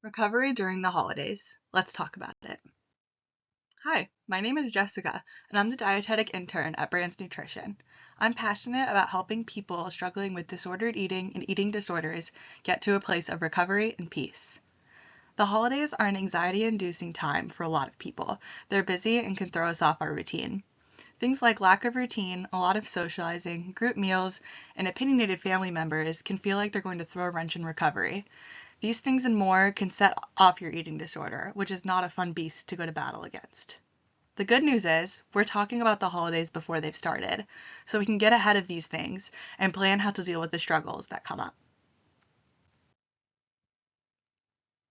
Recovery during the holidays. Let's talk about it. Hi, my name is Jessica, and I'm the dietetic intern at Brands Nutrition. I'm passionate about helping people struggling with disordered eating and eating disorders get to a place of recovery and peace. The holidays are an anxiety-inducing time for a lot of people. They're busy and can throw us off our routine. Things like lack of routine, a lot of socializing, group meals, and opinionated family members can feel like they're going to throw a wrench in recovery. These things and more can set off your eating disorder, which is not a fun beast to go to battle against. The good news is, we're talking about the holidays before they've started, so we can get ahead of these things and plan how to deal with the struggles that come up.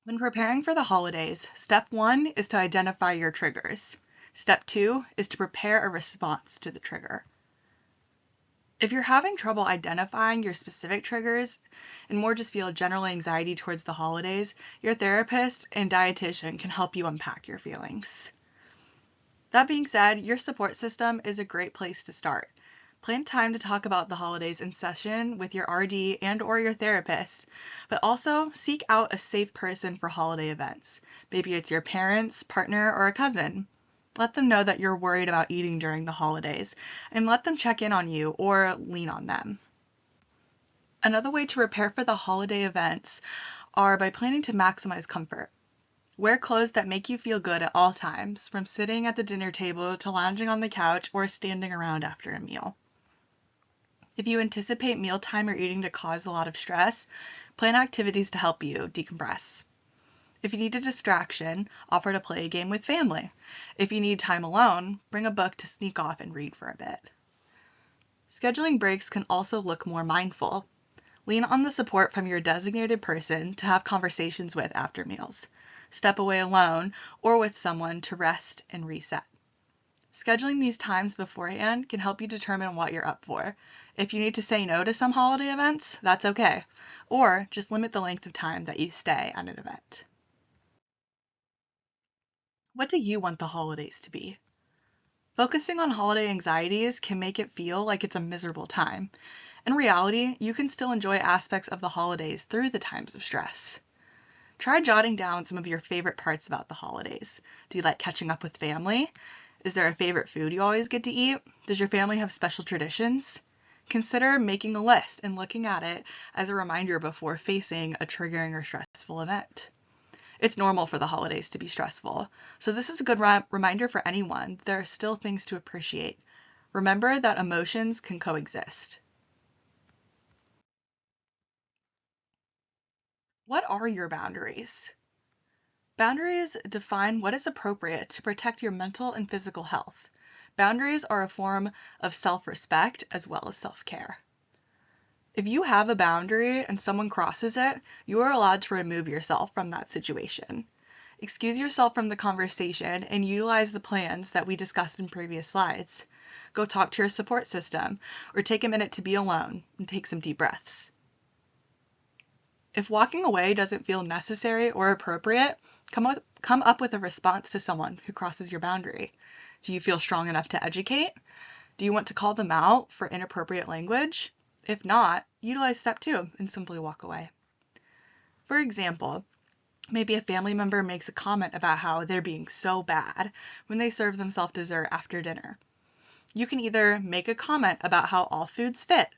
When preparing for the holidays, step 1 is to identify your triggers. Step 2 is to prepare a response to the trigger. If you're having trouble identifying your specific triggers and more just feel general anxiety towards the holidays, your therapist and dietitian can help you unpack your feelings. That being said, your support system is a great place to start. Plan time to talk about the holidays in session with your RD and/or your therapist, but also seek out a safe person for holiday events. Maybe it's your parents, partner, or a cousin. Let them know that you're worried about eating during the holidays, and let them check in on you or lean on them. Another way to prepare for the holiday events are by planning to maximize comfort. Wear clothes that make you feel good at all times, from sitting at the dinner table to lounging on the couch or standing around after a meal. If you anticipate mealtime or eating to cause a lot of stress, plan activities to help you decompress. If you need a distraction, offer to play a game with family. If you need time alone, bring a book to sneak off and read for a bit. Scheduling breaks can also look more mindful. Lean on the support from your designated person to have conversations with after meals. Step away alone or with someone to rest and reset. Scheduling these times beforehand can help you determine what you're up for. If you need to say no to some holiday events, that's okay. Or just limit the length of time that you stay at an event. What do you want the holidays to be? Focusing on holiday anxieties can make it feel like it's a miserable time. In reality, you can still enjoy aspects of the holidays through the times of stress. Try jotting down some of your favorite parts about the holidays. Do you like catching up with family? Is there a favorite food you always get to eat? Does your family have special traditions? Consider making a list and looking at it as a reminder before facing a triggering or stressful event. It's normal for the holidays to be stressful, so this is a good reminder for anyone there are still things to appreciate. Remember that emotions can coexist. What are your boundaries? Boundaries define what is appropriate to protect your mental and physical health. Boundaries are a form of self-respect as well as self-care. If you have a boundary and someone crosses it, you are allowed to remove yourself from that situation. Excuse yourself from the conversation and utilize the plans that we discussed in previous slides. Go talk to your support system or take a minute to be alone and take some deep breaths. If walking away doesn't feel necessary or appropriate, come up with a response to someone who crosses your boundary. Do you feel strong enough to educate? Do you want to call them out for inappropriate language? If not, utilize step 2 and simply walk away. For example, maybe a family member makes a comment about how they're being so bad when they serve themselves dessert after dinner. You can either make a comment about how all foods fit,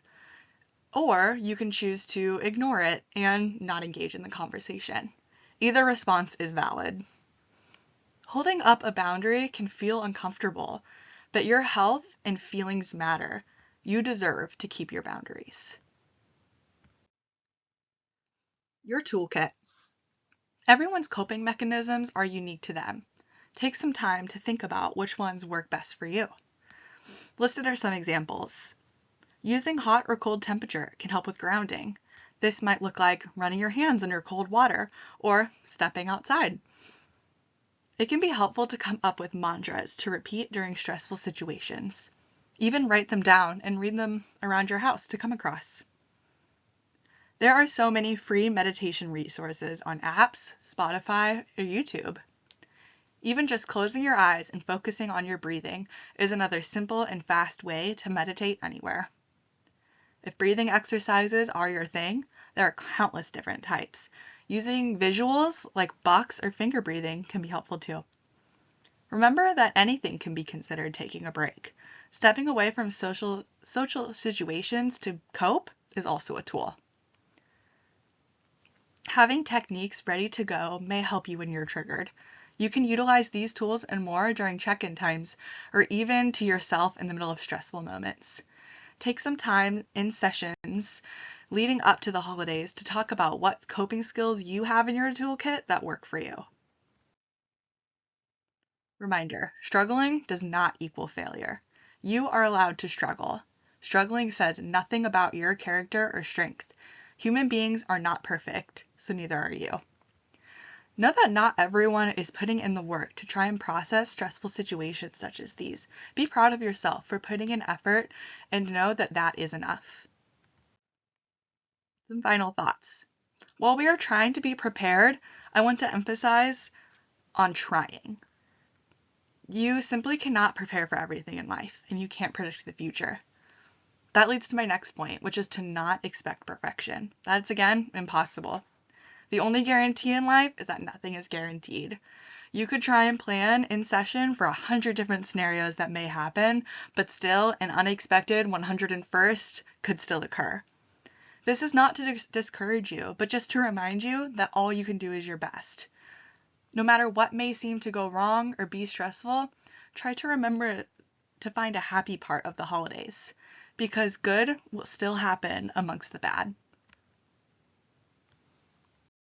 or you can choose to ignore it and not engage in the conversation. Either response is valid. Holding up a boundary can feel uncomfortable, but your health and feelings matter. You deserve to keep your boundaries. Your toolkit. Everyone's coping mechanisms are unique to them. Take some time to think about which ones work best for you. Listed are some examples. Using hot or cold temperature can help with grounding. This might look like running your hands under cold water or stepping outside. It can be helpful to come up with mantras to repeat during stressful situations. Even write them down and read them around your house to come across. There are so many free meditation resources on apps, Spotify, or YouTube. Even just closing your eyes and focusing on your breathing is another simple and fast way to meditate anywhere. If breathing exercises are your thing, there are countless different types. Using visuals like box or finger breathing can be helpful too. Remember that anything can be considered taking a break. Stepping away from social situations to cope is also a tool. Having techniques ready to go may help you when you're triggered. You can utilize these tools and more during check-in times or even to yourself in the middle of stressful moments. Take some time in sessions leading up to the holidays to talk about what coping skills you have in your toolkit that work for you. Reminder, struggling does not equal failure. You are allowed to struggle. Struggling says nothing about your character or strength. Human beings are not perfect, so neither are you. Know that not everyone is putting in the work to try and process stressful situations such as these. Be proud of yourself for putting in effort and know that that is enough. Some final thoughts. While we are trying to be prepared, I want to emphasize on trying. You simply cannot prepare for everything in life, and you can't predict the future. That leads to my next point, which is to not expect perfection. That's, again, impossible. The only guarantee in life is that nothing is guaranteed. You could try and plan in session for 100 different scenarios that may happen, but still an unexpected 101st could still occur. This is not to discourage you, but just to remind you that all you can do is your best. No matter what may seem to go wrong or be stressful, try to remember to find a happy part of the holidays, because good will still happen amongst the bad.